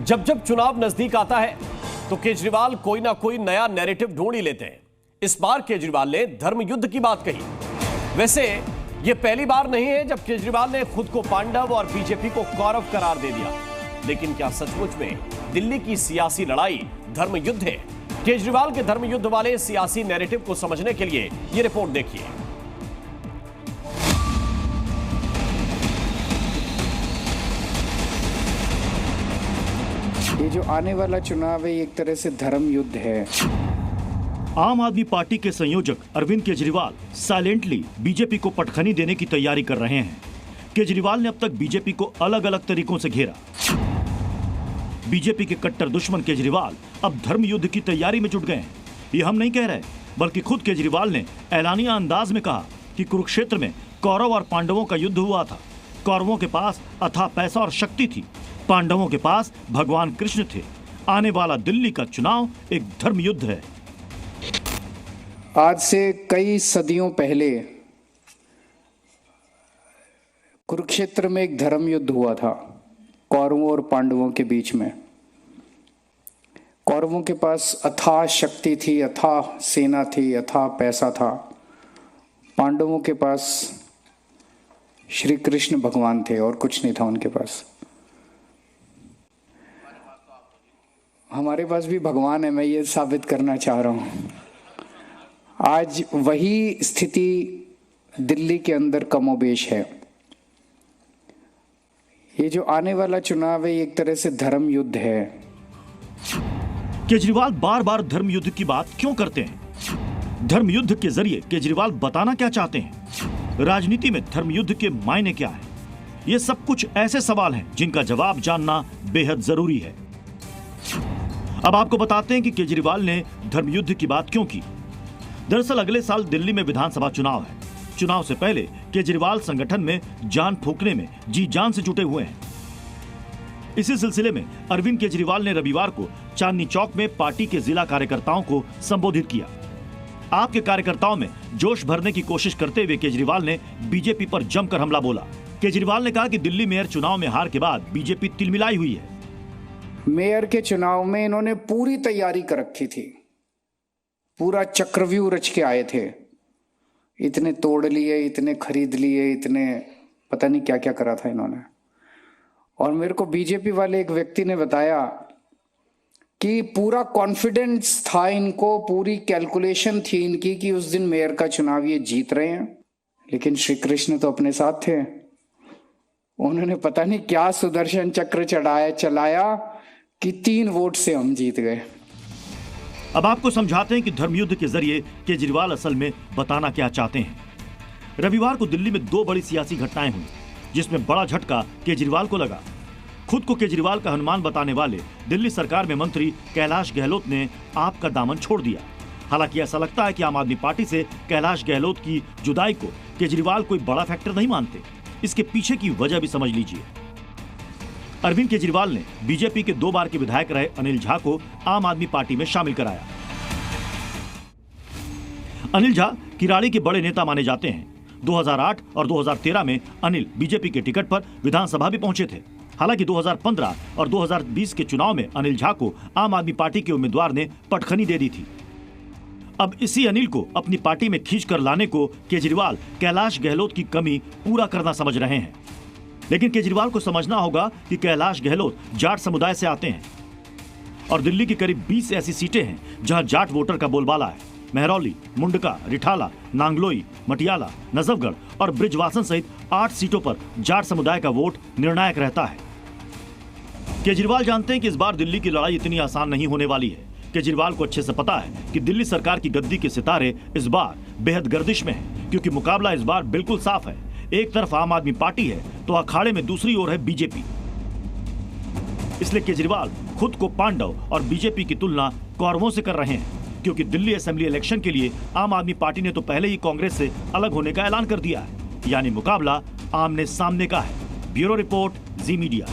जब जब चुनाव नजदीक आता है तो केजरीवाल कोई ना कोई नया नैरेटिव ढूंढ ही लेते हैं। इस बार केजरीवाल ने धर्म युद्ध की बात कही। वैसे यह पहली बार नहीं है जब केजरीवाल ने खुद को पांडव और बीजेपी को कौरव करार दे दिया। लेकिन क्या सचमुच में दिल्ली की सियासी लड़ाई धर्म युद्ध है? केजरीवाल के धर्म युद्ध वाले सियासी नैरेटिव को समझने के लिए यह रिपोर्ट देखिए। ये जो आने वाला चुनाव है, एक तरह से धर्म युद्ध है। आम आदमी पार्टी के संयोजक अरविंद केजरीवाल साइलेंटली बीजेपी को पटखनी देने की तैयारी कर रहे हैं। केजरीवाल ने अब तक बीजेपी को अलग अलग तरीकों से घेरा। बीजेपी के कट्टर दुश्मन केजरीवाल अब धर्म युद्ध की तैयारी में जुट गए हैं। ये हम नहीं कह रहे, बल्कि खुद केजरीवाल ने ऐलानिया अंदाज में कहा कि कुरुक्षेत्र में कौरव और पांडवों का युद्ध हुआ था। कौरवों के पास अथाह पैसा और शक्ति थी, पांडवों के पास भगवान कृष्ण थे। आने वाला दिल्ली का चुनाव एक धर्म युद्ध है। आज से कई सदियों पहले कुरुक्षेत्र में एक धर्म युद्ध हुआ था कौरवों और पांडवों के बीच में। कौरवों के पास अथाह शक्ति थी, अथाह सेना थी, अथाह पैसा था। पांडवों के पास श्री कृष्ण भगवान थे और कुछ नहीं था उनके पास। हमारे पास भी भगवान है, मैं ये साबित करना चाह रहा हूँ। आज वही स्थिति दिल्ली के अंदर कमोबेश है। ये जो आने वाला चुनाव है, एक तरह से धर्म युद्ध है। केजरीवाल बार बार धर्म युद्ध की बात क्यों करते हैं? धर्म युद्ध के जरिए केजरीवाल बताना क्या चाहते हैं? राजनीति में धर्म युद्ध के मायने क्या है? ये सब कुछ ऐसे सवाल हैं जिनका जवाब जानना बेहद जरूरी है। अब आपको बताते हैं कि केजरीवाल ने धर्म युद्ध की बात क्यों की। दरअसल अगले साल दिल्ली में विधानसभा चुनाव है। चुनाव से पहले केजरीवाल संगठन में जान फूंकने में जी जान से जुटे हुए हैं। इसी सिलसिले में अरविंद केजरीवाल ने रविवार को चांदनी चौक में पार्टी के जिला कार्यकर्ताओं को संबोधित किया। आपके कार्यकर्ताओं में जोश भरने की कोशिश करते हुए केजरीवाल ने बीजेपी पर जमकर हमला बोला। केजरीवाल ने कहा कि दिल्ली मेयर चुनाव में हार के बाद बीजेपी तिलमिलाई हुई है। मेयर के चुनाव में इन्होंने पूरी तैयारी कर रखी थी, पूरा चक्रव्यूह रच के आए थे। इतने तोड़ लिए, इतने खरीद लिए, इतने पता नहीं क्या क्या करा था इन्होंने। और मेरे को बीजेपी वाले एक व्यक्ति ने बताया कि पूरा कॉन्फिडेंस था इनको, पूरी कैलकुलेशन थी इनकी कि उस दिन मेयर का चुनाव ये जीत रहे हैं। लेकिन श्री कृष्ण तो अपने साथ थे। उन्होंने पता नहीं क्या सुदर्शन चक्र चलाया कि 3 वोट से हम जीत गए। अब आपको समझाते हैं कि धर्म युद्ध के जरिए केजरीवाल असल में बताना क्या चाहते हैं। रविवार को दिल्ली में 2 बड़ी सियासी घटनाएं हुई, जिसमें बड़ा झटका केजरीवाल को लगा। खुद को केजरीवाल का हनुमान बताने वाले दिल्ली सरकार में मंत्री कैलाश गहलोत ने आप का दामन छोड़ दिया। हालांकि ऐसा लगता है कि आम आदमी पार्टी से कैलाश गहलोत की जुदाई को केजरीवाल कोई बड़ा फैक्टर नहीं मानते। इसके पीछे की वजह भी समझ लीजिए। अरविंद केजरीवाल ने बीजेपी के 2 बार के विधायक रहे अनिल झा को आम आदमी पार्टी में शामिल कराया। अनिल झा किराड़ी के बड़े नेता माने जाते हैं। 2008 और 2013 में अनिल बीजेपी के टिकट पर विधानसभा भी पहुंचे थे। हालांकि 2015 और 2020 के चुनाव में अनिल झा को आम आदमी पार्टी के उम्मीदवार ने पटखनी दे दी थी। अब इसी अनिल को अपनी पार्टी में खींच कर लाने को केजरीवाल कैलाश गहलोत की कमी पूरा करना समझ रहे हैं। लेकिन केजरीवाल को समझना होगा कि कैलाश गहलोत जाट समुदाय से आते हैं और दिल्ली की करीब 20 ऐसी सीटें हैं जहां जाट वोटर का बोलबाला है। महरौली, मुंडका, रिठाला, नांगलोई, मटियाला, नजफगढ़ और ब्रिजवासन सहित 8 सीटों पर जाट समुदाय का वोट निर्णायक रहता है। केजरीवाल जानते हैं कि इस बार दिल्ली की लड़ाई इतनी आसान नहीं होने वाली है। केजरीवाल को अच्छे से पता है कि दिल्ली सरकार की गद्दी के सितारे इस बार बेहद गर्दिश में हैं, क्योंकि मुकाबला इस बार बिल्कुल साफ है। एक तरफ आम आदमी पार्टी है तो अखाड़े में दूसरी ओर है बीजेपी। इसलिए केजरीवाल खुद को पांडव और बीजेपी की तुलना कौरवों से कर रहे हैं, क्योंकि दिल्ली असेंबली इलेक्शन के लिए आम आदमी पार्टी ने तो पहले ही कांग्रेस से अलग होने का ऐलान कर दिया है। यानी मुकाबला आमने सामने का है। ब्यूरो रिपोर्ट, जी मीडिया।